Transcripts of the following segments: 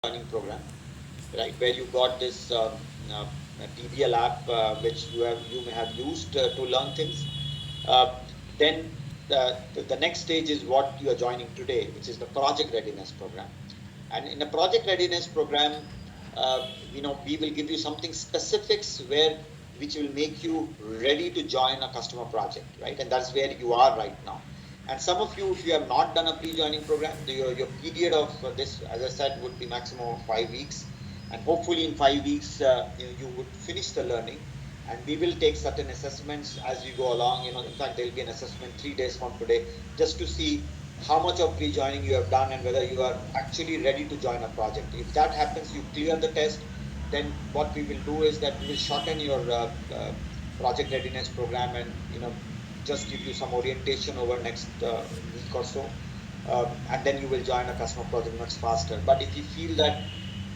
learning program, right? Where you got this PBL app which you may have used to learn things. Then the next stage is what you are joining today, which is the project readiness program. And in a project readiness program, we will give you something specifics which will make you ready to join a customer project, right? And that's where you are right now. And some of you, if you have not done a pre-joining program, your period of this, as I said, would be maximum of 5 weeks. And hopefully in 5 weeks, you would finish the learning. And we will take certain assessments as we go along. In fact, there will be an assessment 3 days from today, just to see how much of pre-joining you have done and whether you are actually ready to join a project. If that happens, you clear the test, then what we will do is that we will shorten your project readiness program and just give you some orientation over next week or so, and then you will join a customer project much faster. But if you feel that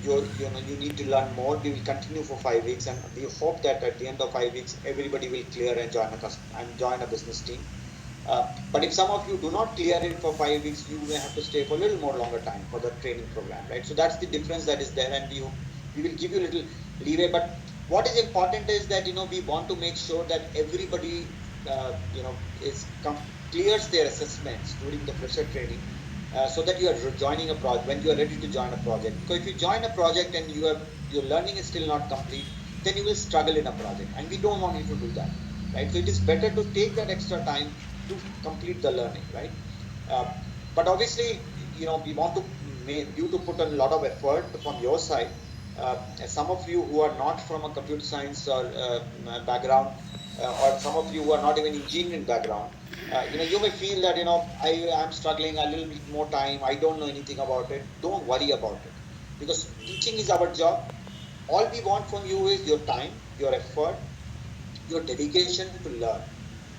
you need to learn more, we will continue for 5 weeks, and we hope that at the end of 5 weeks everybody will clear and join a business team. But if some of you do not clear it for 5 weeks, you may have to stay for a little more longer time for the training program, right? So that's the difference that is there, and we will give you a little leeway. But what is important is that we want to make sure that everybody clears their assessments during the fresher training, so that you are joining a project when you are ready to join a project. Because if you join a project and your learning is still not complete, then you will struggle in a project, and we don't want you to do that, right? So it is better to take that extra time to complete the learning, right? But obviously, we want you to put a lot of effort from your side. Some of you who are not from a computer science or background, or some of you who are not even engineering background, you may feel that I am struggling a little bit more time. I don't know anything about it. Don't worry about it, because teaching is our job. All we want from you is your time, your effort, your dedication to learn.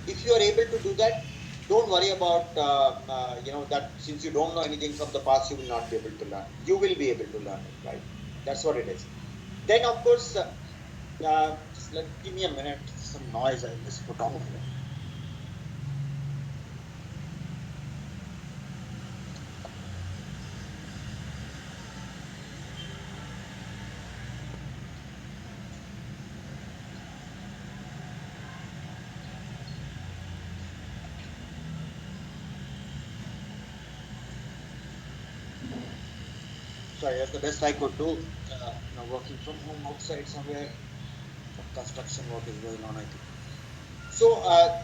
If you are able to do that, don't worry about that since you don't know anything from the past, you will not be able to learn. You will be able to learn it, right? That's what it is. Then of course, just give me a minute. Some noise I just put on here. Sorry, that's the best I could do. Working from home outside somewhere, some construction work is going on, I think. So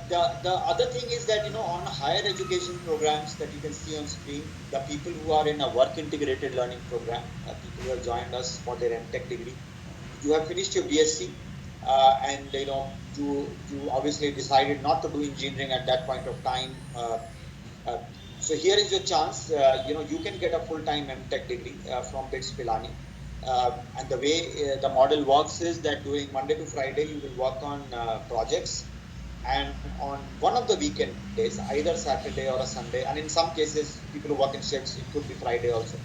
the other thing is that on higher education programs that you can see on screen, the people who are in a work integrated learning program, people who have joined us for their MTech degree, you have finished your BSc, and you obviously decided not to do engineering at that point of time. Uh, so here is your chance. You can get a full-time MTech degree from BITS Pilani. And the way the model works is that during Monday to Friday, you will work on projects, and on one of the weekend days, either Saturday or a Sunday, and in some cases, people who work in shifts, it could be Friday also.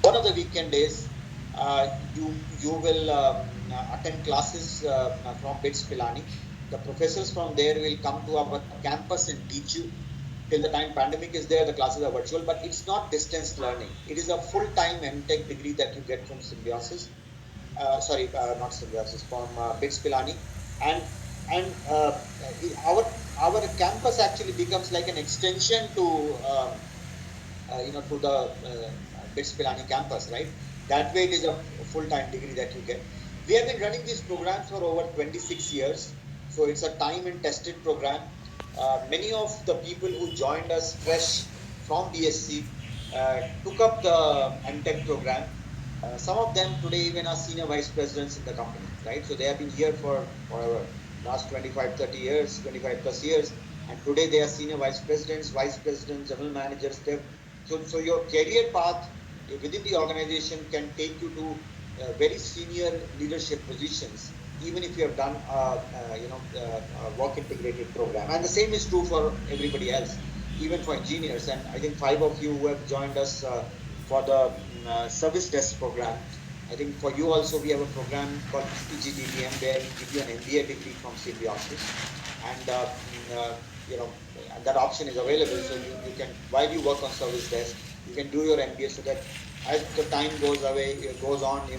One of the weekend days, you will attend classes from BITS Pilani. The professors from there will come to our campus and teach you. Till the time pandemic is there, the classes are virtual, but it's not distance learning. It is a full-time MTech degree that you get from Symbiosis. Not Symbiosis, from BITS Pilani. And our campus actually becomes like an extension to the BITS Pilani campus, right? That way it is a full-time degree that you get. We have been running these programs for over 26 years. So it's a time and tested program. Many of the people who joined us fresh from BSc took up the MTech program. Some of them today even are senior vice presidents in the company, right? So they have been here for last 25, 30 years, 25 plus years. And today they are senior vice presidents, general managers. So your career path within the organization can take you to very senior leadership positions, even if you have done a work integrated program. And the same is true for everybody else, even for engineers. And I think 5 of you who have joined us for the service desk program. I think for you also we have a program called PGDBM where we give you an MBA degree from Symbiosis, and and that option is available. So you can, while you work on service desk, you can do your MBA so that as the time goes on, you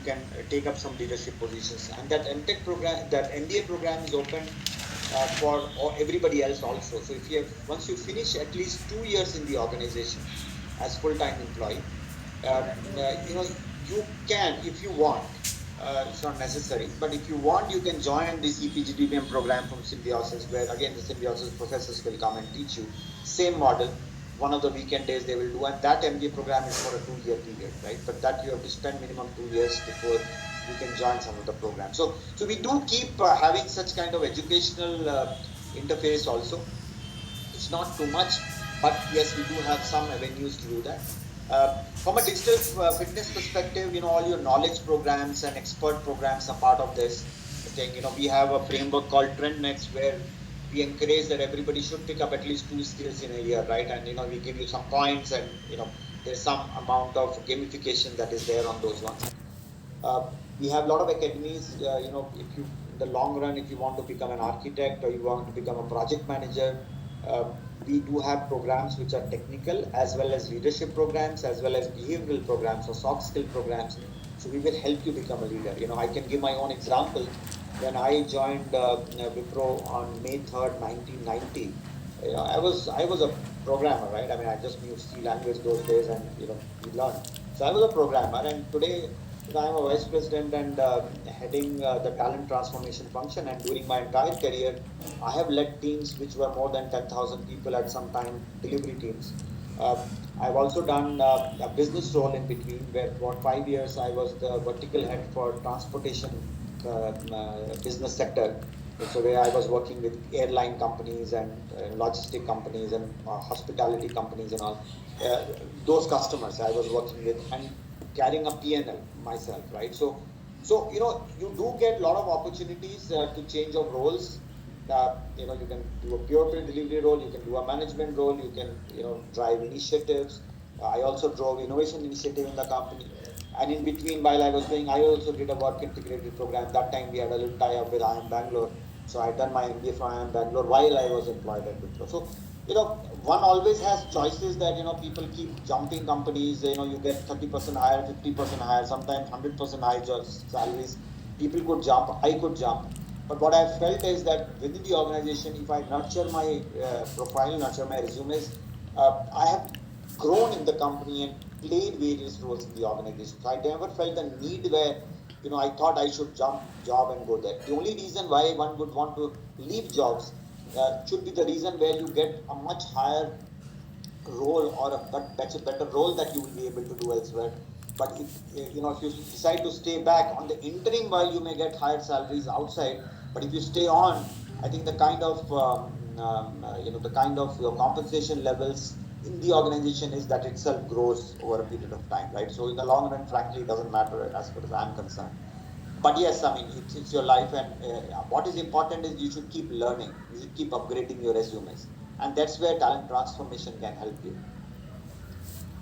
can take up some leadership positions. And that MTech program, that MBA program is open for everybody else also. So if you have, once you finish at least 2 years in the organization as full-time employee, you can, if you want, it's not necessary, but if you want, you can join the CPGDBM program from Symbiosis, where again the Symbiosis professors will come and teach you. Same model, one of the weekend days they will do, and that MBA program is for a 2-year period, right? But that you have to spend minimum 2 years before you can join some of the programs. So we do keep having such kind of educational interface also. It's not too much, but yes, we do have some avenues to do that. From a digital fitness perspective, all your knowledge programs and expert programs are part of this. Okay, we have a framework called TrendNext where we encourage that everybody should pick up at least 2 skills in a year, right? And we give you some points, and there's some amount of gamification that is there on those ones. We have a lot of academies. If you, in the long run, if you want to become an architect or you want to become a project manager, we do have programs which are technical as well as leadership programs as well as behavioral programs or soft skill programs. So we will help you become a leader. I can give my own example. When I joined Wipro on May 3rd, 1990, I was a programmer, right? I mean, I just knew C language those days, and we learned. So I was a programmer, and today I'm a vice president and heading the talent transformation function. And during my entire career, I have led teams which were more than 10,000 people at some time, delivery teams. Uh, I've also done a business role in between, where for 5 years I was the vertical head for transportation business sector. So where I was working with airline companies and logistic companies and hospitality companies and all. Those customers I was working with and carrying a P&L myself, right? So you do get a lot of opportunities to change of roles. You can do a pure play delivery role, you can do a management role, you can drive initiatives. I also drove innovation initiative in the company. And in between, while I was doing, I also did a work integrated program. That time we had a little tie up with IIM Bangalore. So I done my MBA from IIM Bangalore while I was employed at Wipro. So one always has choices that people keep jumping companies. You get 30% higher, 50% higher, sometimes 100% higher salaries. People could jump, I could jump. But what I felt is that within the organization, if I nurture my profile, nurture my resumes, I have grown in the company and played various roles in the organization. So I never felt the need where I thought I should jump job and go there. The only reason why one would want to leave jobs should be the reason where you get a much higher role or a better role that you will be able to do elsewhere. But if you decide to stay back on the interim, while you may get higher salaries outside, but if you stay on, I think the kind of the kind of compensation levels in the organization is that itself grows over a period of time, right? So in the long run, frankly, it doesn't matter as far as I'm concerned. But yes, I mean, it's your life, and what is important is you should keep learning, you should keep upgrading your resumes, and that's where talent transformation can help you.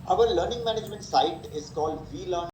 Our learning management site is called We Learn